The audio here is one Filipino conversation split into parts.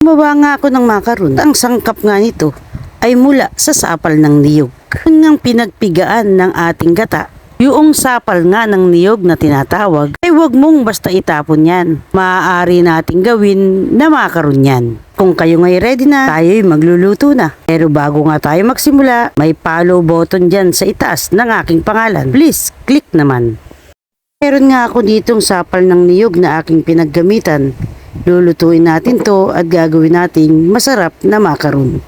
Gumawa nga ako ng makaron. Ang sangkap nga nito ay mula sa sapal ng niyog. Yun ngang pinagpigaan ng ating gata. Yung sapal nga ng niyog na tinatawag ay huwag mong basta itapon yan. Maaari nating gawin na makaron yan. Kung kayo nga'y ready na, tayo'y magluluto na. Pero bago nga tayo magsimula, may follow button dyan sa itaas ng aking pangalan. Please, click naman. Meron nga ako ditong sapal ng niyog na aking pinaggamitan. Lulutuin natin to at gagawin nating masarap na makaron.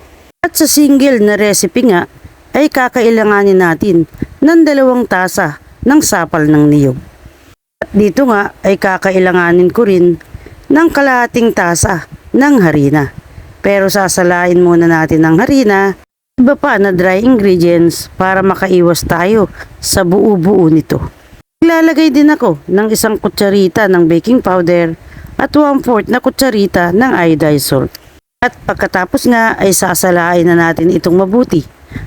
At sa single na recipe nga, ay kakailanganin natin ng 2 tasa ng sapal ng niyog. At dito nga ay kakailanganin ko rin ng kalahating tasa ng harina. Pero sasalain muna natin ng harina, iba pa na dry ingredients para makaiwas tayo sa buo-buo nito. Ilalagay din ako ng 1 kutsarita ng baking powder at 1/4 na kutsarita ng iodized salt. At pagkatapos nga ay sasalain na natin itong mabuti.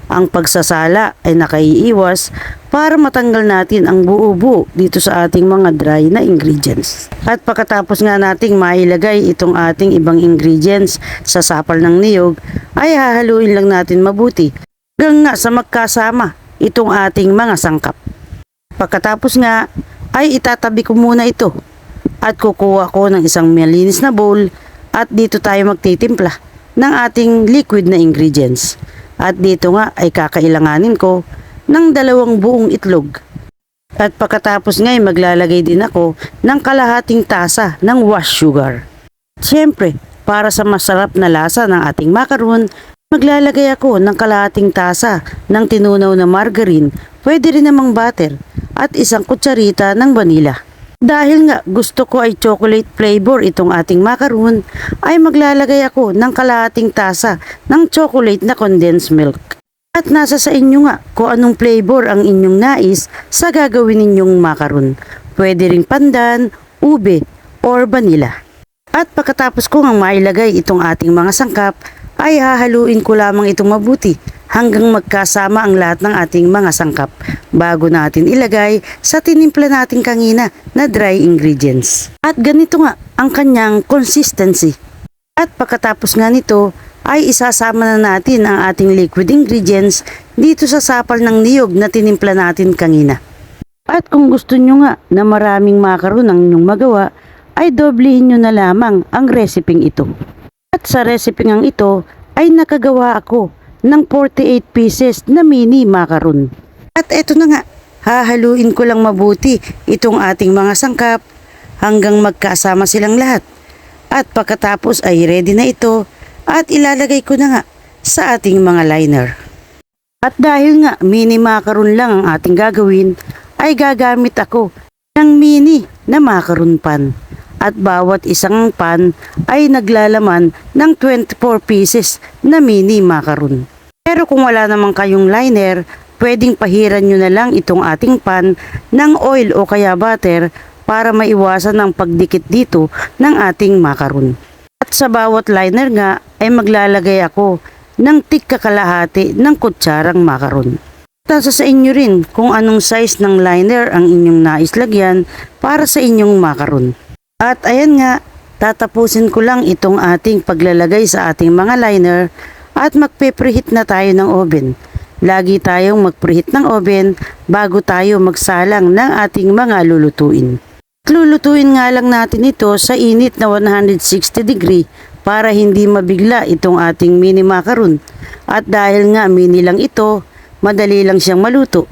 Ang pagsasala ay nakaiiwas para matanggal natin ang buo-buo dito sa ating mga dry na ingredients. At pagkatapos nga nating mailagay itong ating ibang ingredients sa sapal ng niyog, ay hahaluin lang natin mabuti hanggang nga sa magkasama itong ating mga sangkap. Pagkatapos nga ay itatabi ko muna ito at kukuha ko ng isang malinis na bowl at dito tayo magtitimpla ng ating liquid na ingredients. At dito nga ay kakailanganin ko ng 2 buong itlog. At pagkatapos nga ay maglalagay din ako ng kalahating tasa ng wash sugar. Siyempre, para sa masarap na lasa ng ating makaron, maglalagay ako ng kalahating tasa ng tinunaw na margarine, pwede rin namang butter, at 1 kutsarita ng vanilla. Dahil nga gusto ko ay chocolate flavor itong ating makaron, ay maglalagay ako ng kalahating tasa ng chocolate na condensed milk. At nasa sa inyo nga kung anong flavor ang inyong nais sa gagawin ninyong makaron. Pwede ring pandan, ube, or vanilla. At pagkatapos ko ngang mailagay itong ating mga sangkap, ay hahaluin ko lamang itong mabuti hanggang magkasama ang lahat ng ating mga sangkap bago natin ilagay sa tinimpla nating kanina na dry ingredients. At ganito nga ang kanyang consistency. At pagkatapos nga nito ay isasama na natin ang ating liquid ingredients dito sa sapal ng niyog na tinimpla natin kanina. At kung gusto nyo nga na maraming makaron ang inyong magawa, ay doblehin nyo na lamang ang reseping ito. At sa reseping ito ay nakagawa ako ng 48 pieces na mini makaron. At eto na nga, hahaluin ko lang mabuti itong ating mga sangkap hanggang magkasama silang lahat. At pagkatapos ay ready na ito at ilalagay ko na nga sa ating mga liner. At dahil nga mini makaron lang ang ating gagawin, ay gagamit ako ng mini na makaron pan. At bawat isang pan ay naglalaman ng 24 pieces na mini makaron. Pero kung wala naman kayong liner, pwedeng pahiran nyo na lang itong ating pan ng oil o kaya butter para maiwasan ang pagdikit dito ng ating makaron. At sa bawat liner nga ay maglalagay ako ng tig-kalahati ng kutsarang makaron. Nasa sa inyo rin kung anong size ng liner ang inyong nais lagyan para sa inyong makaron. At ayan nga, tatapusin ko lang itong ating paglalagay sa ating mga liner at magpe-preheat na tayo ng oven. Lagi tayong mag-preheat ng oven bago tayo magsalang ng ating mga lulutuin. Lulutuin nga lang natin ito sa init na 160 degree para hindi mabigla itong ating mini macaron. At dahil nga mini lang ito, madali lang siyang maluto.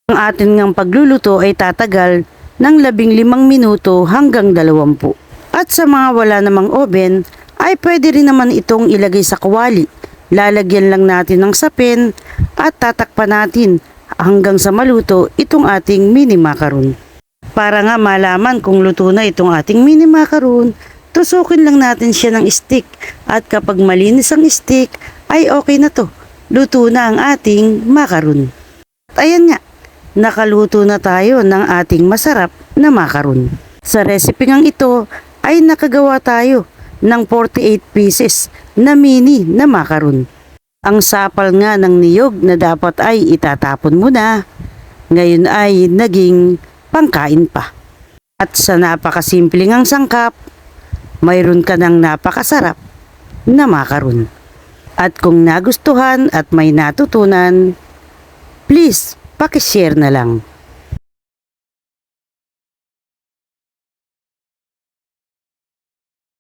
Ang ating ngang pagluluto ay tatagal ng 15 minuto hanggang 20. At sa mga wala namang oven, ay pwede rin naman itong ilagay sa kawali. Lalagyan lang natin ng sapin at tatakpan natin hanggang sa maluto itong ating mini macaron. Para nga malaman kung luto na itong ating mini macaron, tusukin lang natin siya ng stick at kapag malinis ang stick ay okay na to. Luto na ang ating macaron. At ayan nga, nakaluto na tayo ng ating masarap na makaron. Sa recipe ngang ito ay nakagawa tayo ng 48 pieces na mini na makaron. Ang sapal nga ng niyog na dapat ay itatapon muna, ngayon ay naging pangkain pa. At sa napakasimpleng ang sangkap, mayroon ka ng napakasarap na makaroon. At kung nagustuhan at may natutunan, please, pakishare na lang.